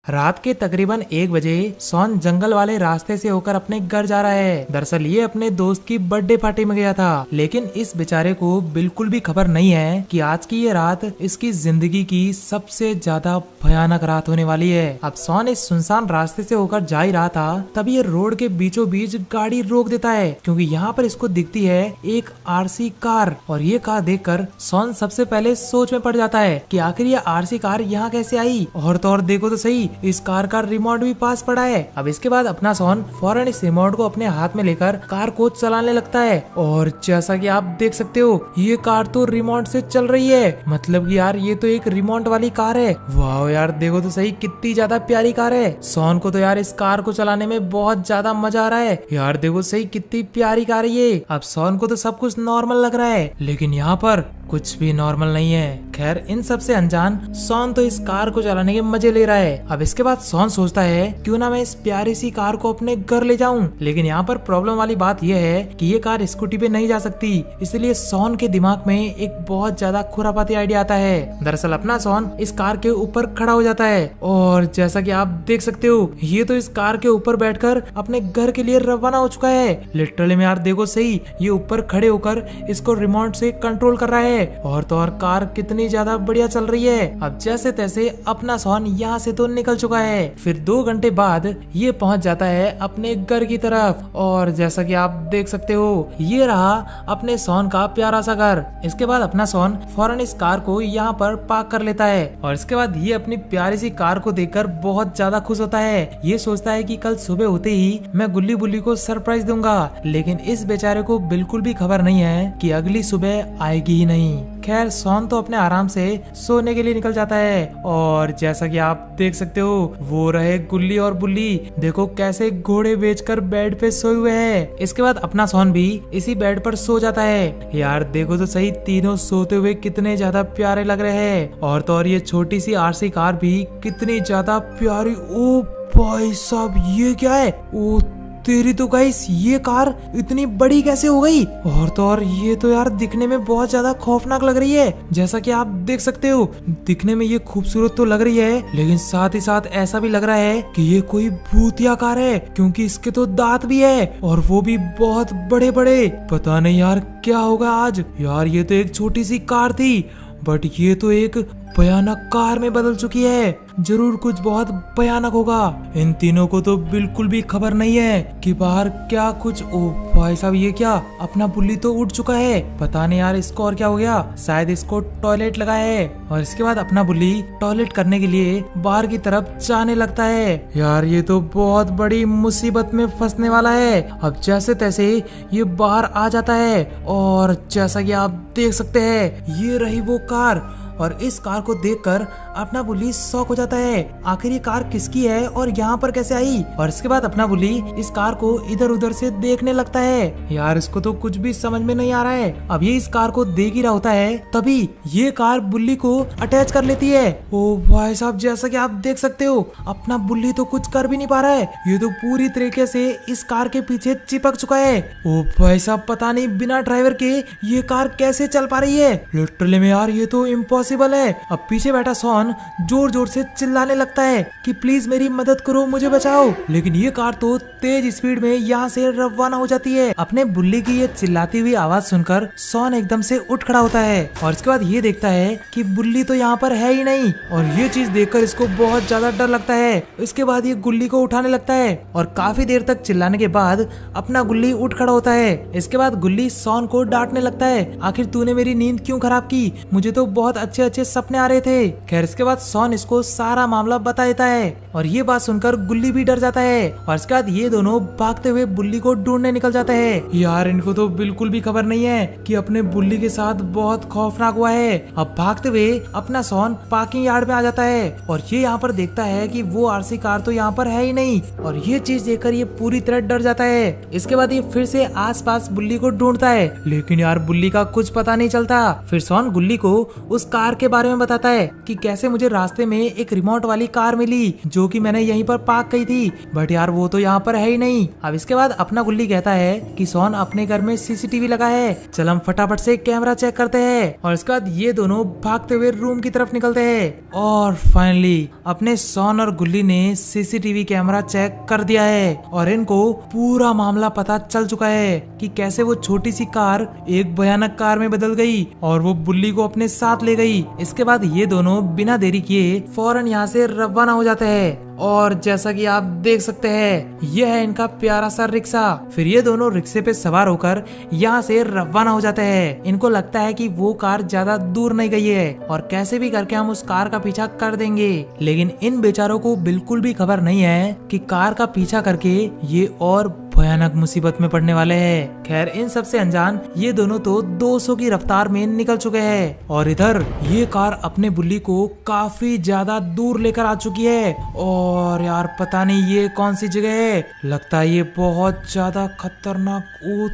रात के तकरीबन 1 बजे सॉन जंगल वाले रास्ते से होकर अपने घर जा रहा है। दरअसल ये अपने दोस्त की बर्थडे पार्टी में गया था, लेकिन इस बेचारे को बिल्कुल भी खबर नहीं है कि आज की ये रात इसकी जिंदगी की सबसे ज्यादा भयानक रात होने वाली है। अब सॉन इस सुनसान रास्ते से होकर जा ही रहा था, तभी ये रोड के बीचों बीच गाड़ी रोक देता है, क्योंकि यहाँ पर इसको दिखती है एक आरसी कार। और ये कार देखकर सॉन सबसे पहले सोच में पड़ जाता है कि आखिर ये आरसी कार यहाँ कैसे आई। और तो और देखो तो सही, इस कार का रिमोट भी पास पड़ा है। अब इसके बाद अपना सॉन फौरन इस रिमोट को अपने हाथ में लेकर कार को चलाने लगता है। और जैसा कि आप देख सकते हो, ये कार तो रिमोट से चल रही है। मतलब कि यार ये तो एक रिमोट वाली कार है। वाह यार, देखो तो सही कितनी ज्यादा प्यारी कार है। सॉन को तो यार इस कार को चलाने में बहुत ज्यादा मजा आ रहा है। यार देखो सही कितनी प्यारी कार है ये। अब सॉन को तो सब कुछ नॉर्मल लग रहा है, लेकिन यहाँ पर कुछ भी नॉर्मल नहीं है। खैर इन सब से अनजान सॉन तो इस कार को चलाने के मजे ले रहा है। अब इसके बाद सॉन सोचता है क्यों ना मैं इस प्यारी सी कार को अपने घर ले जाऊं। लेकिन यहाँ पर प्रॉब्लम वाली बात यह है कि ये कार स्कूटी पे नहीं जा सकती, इसलिए सॉन के दिमाग में एक बहुत ज्यादा खुरापाती आइडिया आता है। दरअसल अपना सॉन इस कार के ऊपर खड़ा हो जाता है और जैसा कि आप देख सकते हो, ये तो इस कार के ऊपर बैठकर अपने घर के लिए रवाना हो चुका है। लिटरली में यार देखो सही, ये ऊपर खड़े होकर इसको रिमोट से कंट्रोल कर रहा है। और तो और कार कितनी ज्यादा बढ़िया चल रही है। अब जैसे तैसे अपना सॉन यहाँ से तो निकल चुका है। फिर 2 घंटे बाद ये पहुंच जाता है अपने घर की तरफ। और जैसा कि आप देख सकते हो, ये रहा अपने सॉन का प्यारा सा घर। इसके बाद अपना सॉन फौरन इस कार को यहाँ पर पार्क कर लेता है। और इसके बाद ये अपनी प्यारी सी कार को देखकर बहुत ज्यादा खुश होता है। ये सोचता है कि कल सुबह होते ही मैं गुल्ली बुल्ली को सरप्राइज दूंगा। लेकिन इस बेचारे को बिल्कुल भी खबर नहीं है कि अगली सुबह आएगी ही नहीं। खैर सॉन तो अपने आराम से सोने के लिए निकल जाता है। और जैसा कि आप देख सकते हो, वो रहे गुल्ली और बुल्ली, देखो कैसे घोड़े बेचकर बेड पे सोए हुए हैं। इसके बाद अपना सॉन भी इसी बेड पर सो जाता है। यार देखो तो सही, तीनों सोते हुए कितने ज्यादा प्यारे लग रहे हैं। और तो और ये छोटी सी आरसी कार भी कितनी ज्यादा प्यारी। ओ भाई साहब, ये क्या है? ओ तेरी तो गाइस, ये कार इतनी बड़ी कैसे हो गई? और तो और ये तो यार दिखने में बहुत ज्यादा खौफनाक लग रही है। जैसा कि आप देख सकते हो, दिखने में ये खूबसूरत तो लग रही है, लेकिन साथ ही साथ ऐसा भी लग रहा है कि ये कोई भूतिया कार है, क्योंकि इसके तो दांत भी है और वो भी बहुत बड़े बड़े। पता नहीं यार क्या होगा आज। यार ये तो एक छोटी सी कार थी, बट ये तो एक भयानक कार में बदल चुकी है। जरूर कुछ बहुत भयानक होगा। इन तीनों को तो बिल्कुल भी खबर नहीं है कि बाहर क्या कुछ। ओ भाई साहब, ये क्या? अपना बुल्ली तो उठ चुका है। पता नहीं यार इसको और क्या हो गया, शायद इसको टॉयलेट लगा है। और इसके बाद अपना बुल्ली टॉयलेट करने के लिए बाहर की तरफ जाने लगता है। यार ये तो बहुत बड़ी मुसीबत में फंसने वाला है। अब जैसे तैसे ये बाहर आ जाता है और जैसा कि आप देख सकते हैं, ये रही वो कार। और इस कार को देखकर अपना बुल्ली शॉक हो जाता है। आखिर ये कार किसकी है और यहाँ पर कैसे आई? और इसके बाद अपना बुल्ली इस कार को इधर उधर से देखने लगता है। यार इसको तो कुछ भी समझ में नहीं आ रहा है। अब ये इस कार को देख ही रहा होता है, तभी ये कार बुल्ली को अटैच कर लेती है। ओ भाई साहब, जैसा कि आप देख सकते हो, अपना बुल्ली तो कुछ कर भी नहीं पा रहा है। ये तो पूरी तरीके से इस कार के पीछे चिपक चुका है। ओ भाई साहब, पता नहीं बिना ड्राइवर के ये कार कैसे चल पा रही है। लिटरली में यार ये तो इम्पॉसिबल है। अब पीछे बैठा सॉन जोर जोर से चिल्लाने लगता है कि प्लीज मेरी मदद करो, मुझे बचाओ। लेकिन ये कार तो तेज स्पीड में यहाँ से रवाना हो जाती है। अपने बुल्ली की ये चिल्लाती हुई आवाज सुनकर सॉन एकदम से उठ खड़ा होता है। और इसके बाद ये देखता है कि बुल्ली तो यहाँ पर है ही नहीं। और ये चीज देखकर इसको बहुत ज्यादा डर लगता है। इसके बाद ये गुल्ली को उठाने लगता है और काफी देर तक चिल्लाने के बाद अपना गुल्ली उठ खड़ा होता है। इसके बाद गुल्ली सॉन को डांटने लगता है, आखिर तूने मेरी नींद क्यों खराब की? मुझे तो बहुत अच्छे अच्छे सपने आ रहे थे। खैर इसके बाद सॉन इसको सारा मामला बता देता है और ये बात सुनकर गुल्ली भी डर जाता है। और इसके बाद ये दोनों भागते हुए बुल्ली को ढूंढने निकल जाते हैं। यार इनको तो बिल्कुल भी खबर नहीं है कि अपने बुल्ली के साथ बहुत खौफनाक हुआ है। अब भागते हुए अपना सॉन पार्किंग यार्ड में आ जाता है और ये यहाँ पर देखता है कि वो आरसी कार तो यहाँ पर है ही नहीं। और ये चीज देखकर ये पूरी तरह डर जाता है। इसके बाद ये फिर से आसपास बुल्ली को ढूंढता है, लेकिन यार बुल्ली का कुछ पता नहीं चलता। फिर सॉन गुल्ली को उस कार कार के बारे में बताता है कि कैसे मुझे रास्ते में एक रिमोट वाली कार मिली जो कि मैंने यहीं पर पार्क की थी, बट यार वो तो यहाँ पर है ही नहीं। अब इसके बाद अपना गुल्ली कहता है कि सोन अपने घर में सीसीटीवी लगा है, चल हम फटाफट से कैमरा चेक करते हैं। और इसके बाद ये दोनों भागते हुए रूम की तरफ निकलते हैं और फाइनली अपने सोन और गुल्ली ने सीसीटीवी कैमरा चेक कर दिया है और इनको पूरा मामला पता चल चुका है कि कैसे वो छोटी सी कार एक भयानक कार में बदल गई और वो बुल्ली को अपने साथ ले गई। इसके बाद ये दोनों बिना देरी किए फौरन यहाँ से रवाना हो जाते हैं और जैसा कि आप देख सकते हैं यह है इनका प्यारा सा रिक्शा। फिर ये दोनों रिक्शे पे सवार होकर यहाँ से रवाना हो जाते हैं। इनको लगता है कि वो कार ज्यादा दूर नहीं गई है और कैसे भी करके हम उस कार का पीछा कर देंगे, लेकिन इन बेचारों को बिल्कुल भी खबर नहीं है कि कार का पीछा करके ये और भयानक मुसीबत में पड़ने वाले हैं। खैर इन सबसे अनजान ये दोनों तो 200 की रफ्तार में निकल चुके हैं और इधर ये कार अपने बुल्ली को काफी ज्यादा दूर लेकर आ चुकी है। और यार पता नहीं ये कौन सी जगह है, लगता है ये बहुत ज्यादा खतरनाक। ओ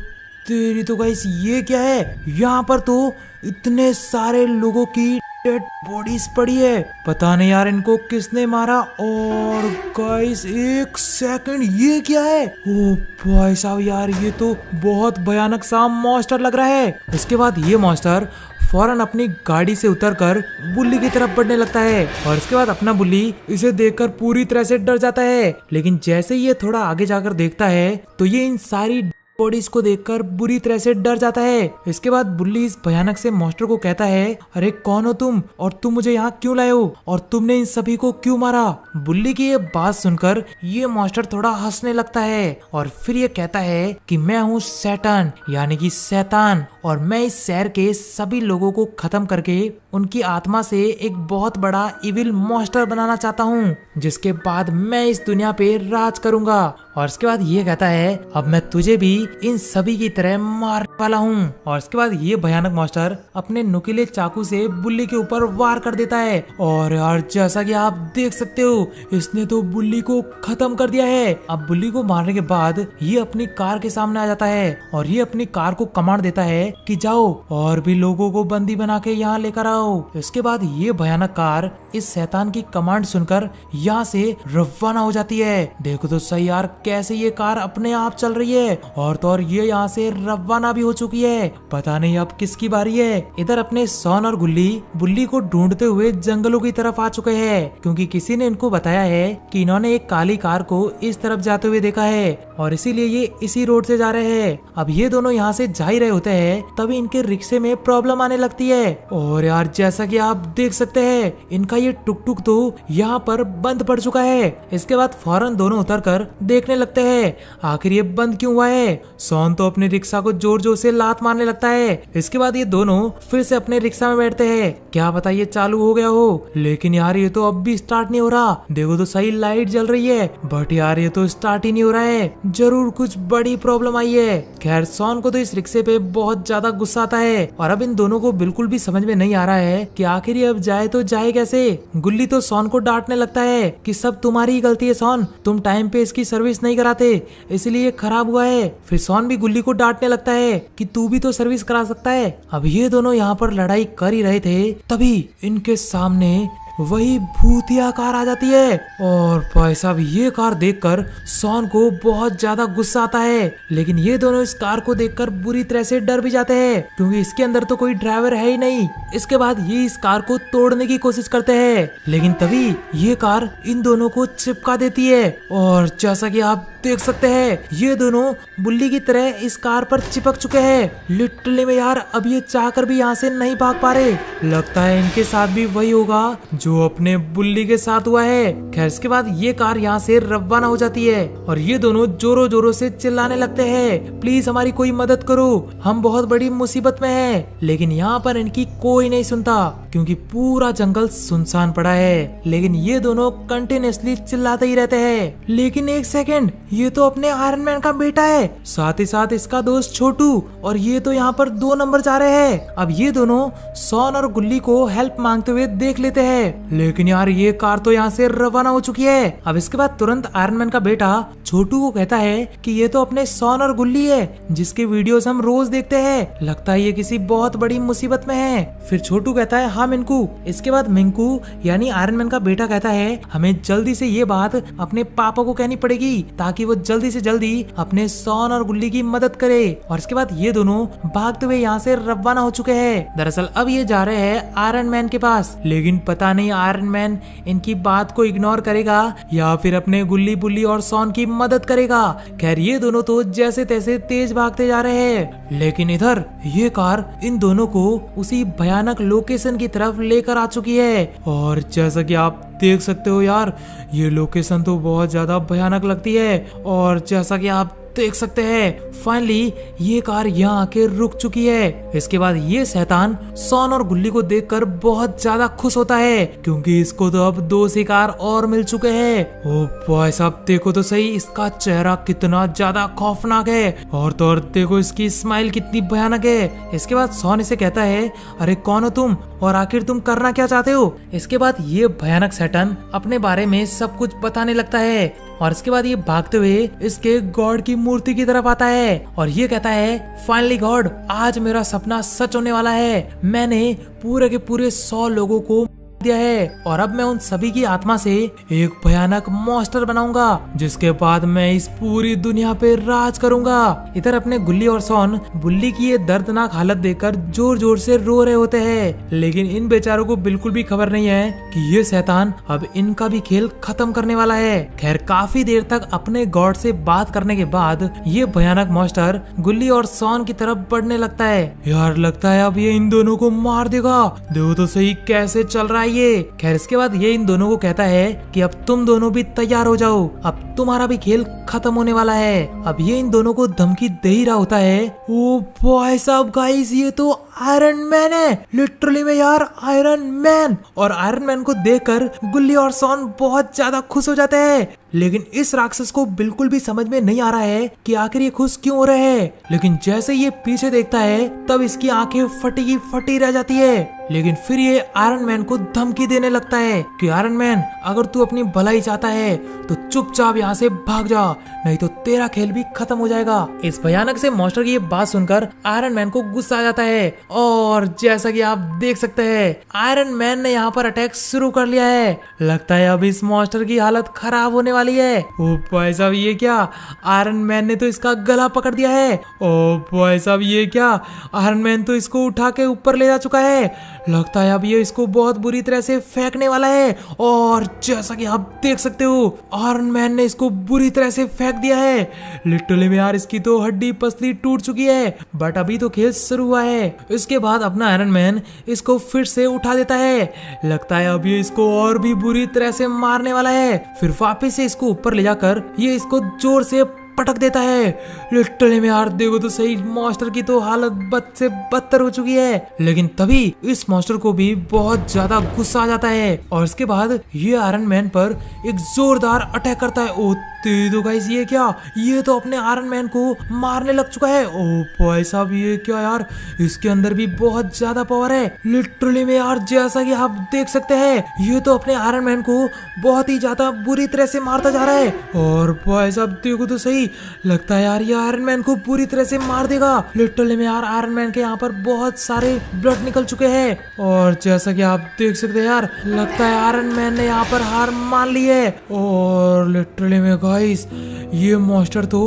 तेरी तो गाइस ये क्या है, यहाँ पर तो इतने सारे लोगों की डेड बॉडीज पड़ी है, पता नहीं यार इनको किसने मारा। और गाइस एक सेकंड ये क्या है, ओ भाई साहब यार ये तो बहुत भयानक सा मॉन्स्टर लग रहा है। इसके बाद ये मॉन्स्टर फौरन अपनी गाड़ी से उतरकर बुल्ली की तरफ बढ़ने लगता है और इसके बाद अपना बुल्ली इसे देखकर पूरी तरह से डर जाता है, लेकिन जैसे ये थोड़ा आगे जाकर देखता है तो ये इन सारी बॉडीज को देखकर बुरी तरह से डर जाता है। इसके बाद बुल्ली इस भयानक से मॉन्स्टर को कहता है, अरे कौन हो तुम और तुम मुझे यहाँ क्यों लाए हो और तुमने इन सभी को क्यों मारा। बुल्ली की ये बात सुनकर ये मॉन्स्टर थोड़ा हंसने लगता है और फिर ये कहता है कि मैं हूँ सैटन यानी कि शैतान और मैं इस शहर के सभी लोगों को खत्म करके उनकी आत्मा से एक बहुत बड़ा इविल मॉन्स्टर बनाना चाहता हूँ, जिसके बाद मैं इस दुनिया पे राज करूंगा। और इसके बाद ये कहता है अब मैं तुझे भी इन सभी की तरह मारने वाला हूँ। और इसके बाद ये भयानक मॉन्स्टर अपने नुकीले चाकू से बुल्ली के ऊपर वार कर देता है और यार जैसा कि आप देख सकते हो इसने तो बुल्ली को खत्म कर दिया है। अब बुल्ली को मारने के बाद ये अपनी कार के सामने आ जाता है और ये अपनी कार को कमांड देता है कि जाओ और भी लोगों को बंदी बना के यहाँ लेकर आओ। इसके बाद ये भयानक कार इस शैतान की कमांड सुनकर यहाँ से रवाना हो जाती है। देखो तो सही यार कैसे ये कार अपने आप चल रही है और तो और ये यहाँ से रवाना भी हो चुकी है। पता नहीं अब किसकी बारी है। इधर अपने सोन और गुल्ली बुल्ली को ढूंढते हुए जंगलों की तरफ आ चुके हैं क्योंकि किसी ने इनको बताया है कि इन्होंने एक काली कार को इस तरफ जाते हुए देखा है और इसीलिए ये इसी रोड से जा रहे हैं। अब ये दोनों यहाँ से जा ही रहे होते हैं तभी इनके रिक्शे में प्रॉब्लम आने लगती है और यार जैसा कि आप देख सकते हैं इनका ये टुक टुक तो यहाँ पर बंद पड़ चुका है। इसके बाद फौरन दोनों उतरकर देखने लगते हैं आखिर ये बंद क्यों हुआ है। सोन तो अपने रिक्शा को जोर जोर से लात मारने लगता है। इसके बाद ये दोनों फिर से अपने रिक्शा में बैठते हैं, क्या पता ये चालू हो गया हो, लेकिन यार ये तो अब भी स्टार्ट नहीं हो रहा। देखो तो सही लाइट जल रही है बट यार ये तो स्टार्ट ही नहीं हो रहा है, जरूर कुछ बड़ी प्रॉब्लम आई है। खैर सोन को तो इस रिक्शे पे बहुत ज्यादा गुस्सा आता है और अब इन दोनों को बिल्कुल भी समझ में नहीं आ रहा है कि आखिर ये अब जाए तो जाए कैसे। गुल्ली तो सोन को डांटने लगता है कि सब तुम्हारी ही गलती है सोन, तुम टाइम पे इसकी सर्विस नहीं कराते इसलिए खराब हुआ है। फिर सोन भी गुल्ली को डांटने लगता है कि तू भी तो सर्विस करा सकता है। अब ये दोनों यहाँ पर लड़ाई कर ही रहे थे तभी इनके सामने वही भूतिया कार आ जाती है और भाई साहब ये कार देखकर सोन को बहुत ज्यादा गुस्सा आता है, लेकिन ये दोनों इस कार को देखकर बुरी तरह से डर भी जाते हैं क्योंकि इसके अंदर तो कोई ड्राइवर है ही नहीं। इसके बाद ये इस कार को तोड़ने की कोशिश करते हैं लेकिन तभी ये कार इन दोनों को चिपका देती है और जैसा कि आप देख सकते हैं ये दोनों बुल्ली की तरह इस कार पर चिपक चुके हैं। लिटरली में यार अब ये चाहकर भी यहाँ से नहीं भाग पा रहे। लगता है इनके साथ भी वही होगा जो अपने बुल्ली के साथ हुआ है। खैर इसके बाद ये कार यहाँ से रवाना हो जाती है और ये दोनों जोरों जोरों से चिल्लाने लगते हैं, प्लीज हमारी कोई मदद करो, हम बहुत बड़ी मुसीबत में हैं। लेकिन यहाँ पर इनकी कोई नहीं सुनता क्योंकि पूरा जंगल सुनसान पड़ा है, लेकिन ये दोनों कंटिन्यूअसली चिल्लाते ही रहते हैं। लेकिन एक सेकंड, ये तो अपने आयरन मैन का बेटा है, साथ ही साथ इसका दोस्त छोटू, और ये तो यहाँ पर 2 नंबर जा रहे हैं। अब ये दोनों सोन और गुल्ली को हेल्प मांगते हुए देख लेते हैं, लेकिन यार ये कार तो यहाँ से रवाना हो चुकी है। अब इसके बाद तुरंत आयरन मैन का बेटा छोटू को कहता है कि ये तो अपने सोन और गुल्ली है जिसके वीडियोस हम रोज देखते हैं, लगता है ये किसी बहुत बड़ी मुसीबत में है। फिर छोटू कहता है हाँ हाँ मिंकू। इसके बाद मिंकू यानी आयरन मैन का बेटा कहता है हमें जल्दी से ये बात अपने पापा को कहनी पड़ेगी ताकि वो जल्दी से जल्दी अपने सॉन और गुल्ली की मदद करे। और इसके बाद ये दोनों भागते हुए यहाँ से रवाना हो चुके हैं। दरअसल अब ये जा रहे हैं आयरन मैन के पास, लेकिन पता नहीं आयरन मैन इनकी बात को इग्नोर करेगा या फिर अपने गुल्ली बुल्ली और सॉन की मदद करेगा। खैर ये दोनों तो जैसे तैसे तेज भागते जा रहे हैं, लेकिन इधर ये कार इन दोनों को उसी भयानक लोकेशन की तरफ लेकर आ चुकी है। और जैसा कि आप देख सकते हो यार, ये लोकेशन तो बहुत ज्यादा भयानक लगती है। और जैसा कि आप देख सकते हैं फाइनली ये कार यहाँ आके रुक चुकी है। इसके बाद ये शैतान सॉन और गुल्ली को देखकर बहुत ज्यादा खुश होता है क्योंकि इसको तो अब 2 शिकार और मिल चुके हैं। ओ भाई साहब देखो तो सही, इसका चेहरा कितना ज्यादा खौफनाक है और तो और देखो इसकी स्माइल कितनी भयानक है। इसके बाद सॉन इसे कहता है अरे कौन हो तुम और आखिर तुम करना क्या चाहते हो। इसके बाद ये भयानक शैतान अपने बारे में सब कुछ बताने लगता है और इसके बाद ये भागते हुए इसके गॉड की मूर्ति की तरफ आता है और ये कहता है फाइनली गॉड, आज मेरा सपना सच होने वाला है। मैंने पूरे के पूरे 100 लोगों को दिया है और अब मैं उन सभी की आत्मा से एक भयानक मॉन्स्टर बनाऊंगा जिसके बाद मैं इस पूरी दुनिया पे राज करूंगा। इधर अपने गुल्ली और सॉन बुल्ली की ये दर्दनाक हालत देखकर जोर जोर से रो रहे होते हैं, लेकिन इन बेचारों को बिल्कुल भी खबर नहीं है कि ये शैतान अब इनका भी खेल खत्म करने वाला है। खैर काफी देर तक अपने गॉड से बात करने के बाद ये भयानक मॉन्स्टर गुल्ली और सॉन की तरफ बढ़ने लगता है। यार लगता है अब ये इन दोनों को मार देगा, देखो तो सही कैसे चल रहा है ये। खैर इसके बाद ये इन दोनों को कहता है कि अब तुम दोनों भी तैयार हो जाओ, अब तुम्हारा भी खेल खत्म होने वाला है। अब ये इन दोनों को धमकी दे ही रहा होता है। ओ भाई साहब गाइस, ये तो आयरन मैन है, लिटरली में यार आयरन मैन। और आयरन मैन को देखकर गुल्ली और सॉन बहुत ज्यादा खुश हो जाते हैं, लेकिन इस राक्षस को बिल्कुल भी समझ में नहीं आ रहा है कि आखिर ये खुश क्यों हो रहे हैं। लेकिन जैसे ये पीछे देखता है तब इसकी आंखें फटी की फटी रह जाती है। लेकिन फिर ये आयरन मैन को धमकी देने लगता है कि आयरन मैन अगर तू अपनी भलाई चाहता है तो चुपचाप यहाँ से भाग जा, नहीं तो तेरा खेल भी खत्म हो जाएगा। इस भयानक से मॉन्स्टर की ये बात सुनकर आयरन मैन को गुस्सा आ जाता है और जैसा कि आप देख सकते हैं आयरन मैन ने यहाँ पर अटैक शुरू कर लिया है। लगता है अब इस मॉन्स्टर की हालत खराब होने वाली है। ओ भाई साहब ये क्या, आयरन मैन ने तो इसका गला पकड़ दिया है। ओ भाई साहब ये क्या, आयरन मैन तो इसको उठा के ऊपर ले जा चुका है। लगता है अब ये इसको बहुत बुरी तरह से फेंकने वाला है और जैसा कि आप देख सकते हो आयरन मैन ने इसको बुरी तरह से फेंक दिया है। लिटरली में यार इसकी तो हड्डी पसली टूट चुकी है, बट अभी तो खेल शुरू हुआ है। इसके बाद अपना आयरन मैन इसको फिर से उठा देता है। लगता है अब ये इसको और भी बुरी तरह से मारने वाला है। फिर वापस से इसको ऊपर ले जाकर ये इसको जोर से पटक देता है। लिटरली में यार देखो तो सही, मॉन्स्टर की तो हालत बद से बदतर हो चुकी है। लेकिन तभी इस मॉन्स्टर को भी बहुत ज्यादा गुस्सा आ जाता है और इसके बाद ये आयरन मैन पर एक जोरदार अटैक करता है। ओ तो गाइस ये क्या, ये तो अपने आयरन मैन को मारने लग चुका है। ओ भाई साहब ये क्या यार, इसके अंदर भी बहुत ज्यादा पावर है। लिटरली में यार जैसा कि आप देख सकते हैं ये तो अपने आयरन मैन को बहुत ही ज्यादा बुरी तरह से मारता जा रहा है। और भाई साहब देखो तो सही, लगता है यार ये आयरन मैन को पूरी तरह से मार देगा। लिटरली में यार आयरन मैन के यहाँ पर बहुत सारे ब्लड निकल चुके हैं और जैसा कि आप देख सकते हैं यार लगता है आयरन मैन ने यहाँ पर हार मान ली है। और लिटरली में गाइस ये मॉन्स्टर तो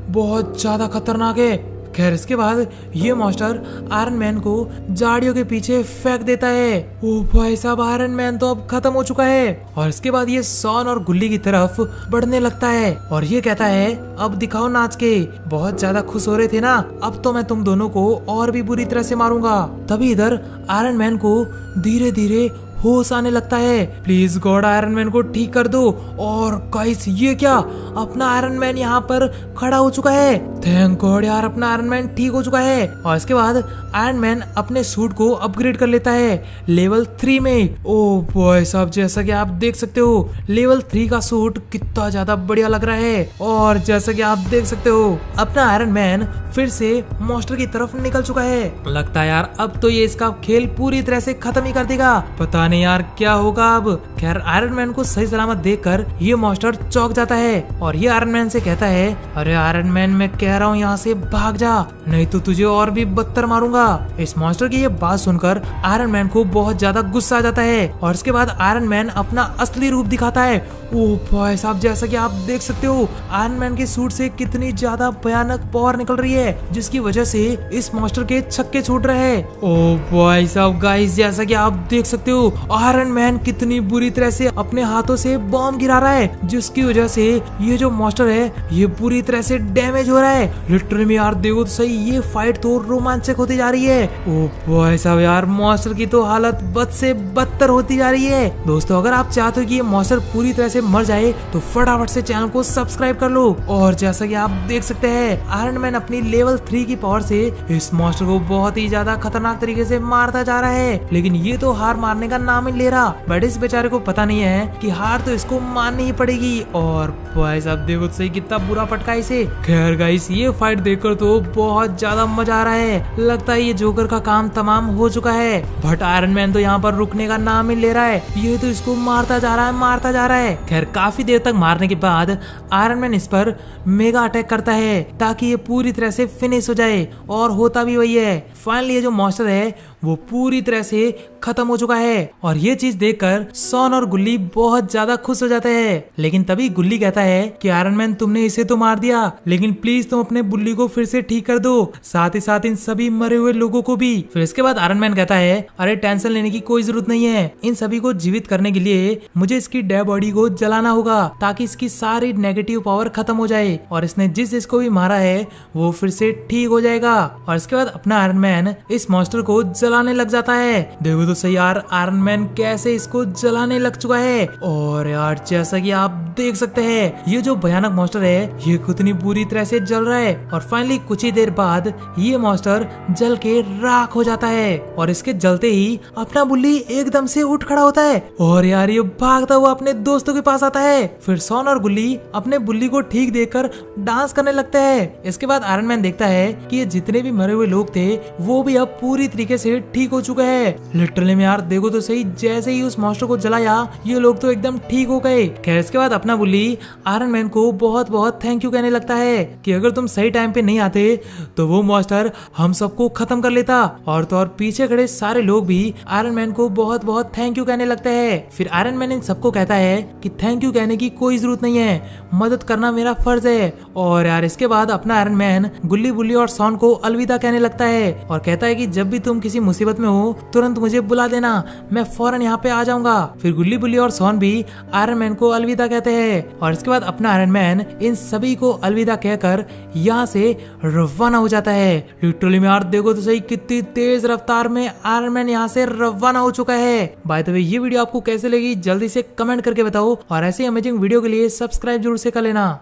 बहुत ज्यादा खतरनाक है। खैर इसके बाद ये मॉन्स्टर आयरन मैन को झाड़ियों के पीछे फेंक देता है। ओ भाई साहब आयरन मैन तो अब खत्म हो चुका है। और इसके बाद ये सॉन और गुल्ली की तरफ बढ़ने लगता है और ये कहता है अब दिखाओ नाच के, बहुत ज्यादा खुश हो रहे थे ना, अब तो मैं तुम दोनों को और भी बुरी तरह से मारूंगा। तभी इधर आयरन मैन को धीरे धीरे होश आने लगता है। प्लीज गॉड आयरन मैन को ठीक कर दो। और गाइस ये क्या, अपना आयरन मैन यहाँ पर खड़ा हो चुका है। थैंक गॉड यार अपना आयरन मैन ठीक हो चुका है। और इसके बाद आयरन मैन अपने सूट को अपग्रेड कर लेता है लेवल 3 में। ओ बॉय साहब जैसा कि आप देख सकते हो लेवल 3 का सूट कितना ज्यादा बढ़िया लग रहा है। और जैसा कि आप देख सकते हो अपना आयरन मैन फिर से मॉन्स्टर की तरफ निकल चुका है। लगता है यार अब तो ये इसका खेल पूरी तरह से खत्म ही कर देगा। पता नहीं यार क्या होगा अब। खैर आयरन मैन को सही सलामत देखकर ये मॉन्स्टर चौंक जाता है और ये आयरन मैन से कहता है, अरे आयरन मैन मैं कह रहा हूँ यहाँ से भाग जा, नहीं तो तुझे और भी बदतर मारूंगा। इस मॉन्स्टर की ये बात सुनकर आयरन मैन को बहुत ज्यादा गुस्सा आ जाता है और इसके बाद आयरन मैन अपना असली रूप दिखाता है। ओह भाई साहब, जैसा कि आप देख सकते हो आयरन मैन के सूट से कितनी ज्यादा भयानक पावर निकल रही है, जिसकी वजह से इस मॉन्स्टर के छक्के छूट रहे हैं। ओह भाई साहब गाइस, जैसा कि आप देख सकते हो आयरन मैन कितनी बुरी तरह से अपने हाथों से बॉम्ब गिरा रहा है, जिसकी वजह से ये जो मॉन्स्टर है ये पूरी तरह से डैमेज हो रहा है। लिटरली में यार देखो तो सही, ये फाइट तो रोमांचक होती जा रही है। ओह भाई साहब यार, मॉन्स्टर की तो हालत बद से बदतर होती जा रही है। दोस्तों अगर आप चाहते हो कि ये मॉन्स्टर पूरी तरह से मर जाए तो फटाफट से चैनल को सब्सक्राइब कर लो। और जैसा कि आप देख सकते हैं आयरन मैन अपनी लेवल 3 की पावर से इस मॉन्स्टर को बहुत ही ज्यादा खतरनाक तरीके से मारता जा रहा है, लेकिन ये तो हार मारने का नाम ही ले रहा। बट इस बेचारे को पता नहीं है कि हार तो इसको माननी ही पड़ेगी। और भाई साहब देखो तो सही कितना बुरा पटका इसे। खैर गाइस, ये फाइट देखकर तो बहुत ज्यादा मजा आ रहा है, लगता है ये जोकर का काम तमाम हो चुका है। बट आयरन मैन तो यहाँ पर रुकने का नाम ही ले रहा है, ये तो इसको मारता जा रहा है, मारता जा रहा है। खैर काफी देर तक मारने के बाद आयरन मैन इस पर मेगा अटैक करता है ताकि ये पूरी तरह से फिनिश हो जाए, और होता भी वही है। फाइनली ये जो मॉन्स्टर है वो पूरी तरह से खत्म हो चुका है और ये चीज देखकर सॉन और गुल्ली बहुत ज्यादा खुश हो जाते हैं। लेकिन तभी गुल्ली कहता है कि आयरन मैन तुमने इसे तो मार दिया, लेकिन प्लीज तुम अपने बुल्ली को फिर से ठीक कर दो, साथ ही साथ इन सभी मरे हुए लोगों को भी। फिर इसके बाद आयरन मैन कहता है, अरे टेंशन लेने की कोई जरूरत नहीं है, इन सभी को जीवित करने के लिए मुझे इसकी डेड बॉडी को जलाना होगा ताकि इसकी सारी नेगेटिव पावर खत्म हो जाए और इसने जिसको भी मारा है वो फिर से ठीक हो जाएगा। और इसके बाद अपना आयरन मैन इस मॉन्स्टर को जलाने लग जाता है। देखो तो सही यार, आयरन मैन कैसे इसको जलाने लग चुका है। और यार जैसा कि आप देख सकते हैं ये जो भयानक मॉन्स्टर है ये कितनी बुरी तरह से जल रहा है। और फाइनली कुछ ही देर बाद ये मॉन्स्टर जल के राख हो जाता है और इसके जलते ही अपना बुल्ली एकदम से उठ खड़ा होता है और यार ये भागता हुआ अपने दोस्तों के पास आता है। फिर सॉन और गुल्ली अपने बुल्ली को ठीक देखकर डांस करने लगते हैं। इसके बाद आयरन मैन देखता है कि ये जितने भी मरे हुए लोग थे वो भी अब पूरी तरीके से ठीक हो चुके हैं। लिटरली में यार देखो तो सही, जैसे ही उस मॉन्स्टर को जलाया ये लोग तो एकदम ठीक हो गए। खैर इसके बाद अपना बुल्ली आयरन मैन को बहुत बहुत थैंक यू कहने लगता है कि अगर तुम सही टाइम पे नहीं आते तो वो मॉन्स्टर हम सबको खत्म कर लेता। और तो और पीछे खड़े सारे लोग भी आयरन मैन को बहुत बहुत थैंक यू कहने लगते हैं। फिर आयरन मैन इन सबको कहता है कि थैंक यू कहने की कोई जरूरत नहीं है, मदद करना मेरा फर्ज है। और यार इसके बाद अपना आयरन मैन गुल्ली बुल्ली और सॉन को अलविदा कहने लगता है और कहता है कि जब भी तुम किसी मुसीबत में हो तुरंत मुझे बुला देना, मैं फौरन यहाँ पे आ जाऊंगा। फिर गुल्ली बुल्ली और सॉन भी आयरन मैन को अलविदा कहते हैं और इसके बाद अपना आयरन मैन इन सभी को अलविदा कहकर यहाँ से रवाना हो जाता है। लिटरली में यार देखो तो सही कितनी तेज रफ्तार में आयरन मैन यहाँ से रवाना हो चुका है। बाय द वे ये वीडियो आपको कैसे लगी जल्दी से कमेंट करके बताओ और ऐसे अमेजिंग वीडियो के लिए सब्सक्राइब जरूर से कर लेना।